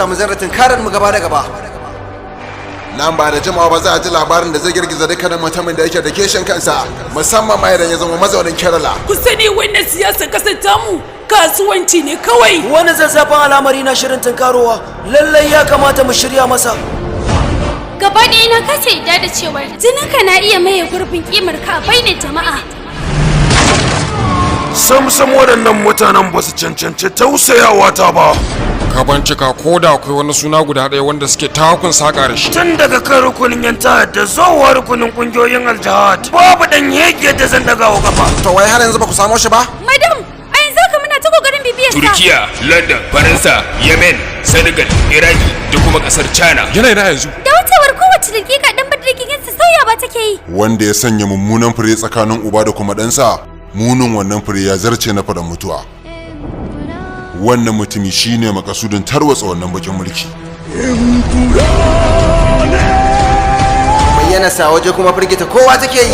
samu zarratin karar mu gaba da gaba. Nan ba da jimawa ba za a ji labarin da zai girgiza dukkanin mutumin da yake da keshin kansa, musamman ma idan ya zama mazaunin Kerala. Ku sani wannan siyasar kasar tamu kasuwanci ne kawai. Wani zazzafan al'amari na shirin tunkarowa, lallai ya kamata mu shirya masa. Gaba ɗaya na kasa yadda da cewar jininka na iya maye gurbin kimar ka a bainar jama'a. Sam waɗannan mutanen ba su cancanci tausayawa ta ba. Ka bincika ko da akwai wani suna guda ɗaya wanda suke takun saka da shi. Tun daga kan rukunin yan ta'adda zuwa rukunin kungiyoyin aljihad babu dan yake da zan daga wa kafa. To wai har yanzu ba ku samo shi ba? Madam, a yanzu haka muna ta kokarin bibiyar sa. Turkiya, London, Faransa, Yemen, Senegal, Iraki da kuma kasar China. Yana ina yanzu. Da wucewar kowace dakika dan badirgin sa sauya ba take yi. Wanda ya sanya mummunan fure tsakanin uba da kuma ɗansa, munin wannan fure ya zarce na faɗan mutuwa. Wannan mutumi shine makasudin tarwatsa wannan bakin mulki. Bayyana sa waje kuma firgita kowa take yi.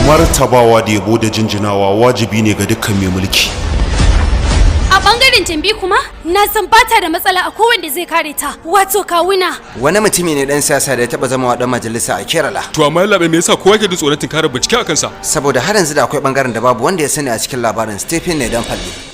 Martabawa da yabo da jinjinawa wajibi ne ga dukkan mai mulki. A bangaren Jambi kuma na san bata da matsala a kowanne zai kare ta, wato kawuna. Wani mutumi ne dan siyasa da ya taba zama wa dan majalisa a Kerala. To amma labe me yasa kowa ke da tsoron tunkarar bincike a kansa? Saboda har yanzu da akwai bangaren da babu wanda ya sani a cikin labarin Stephen ne dan falle.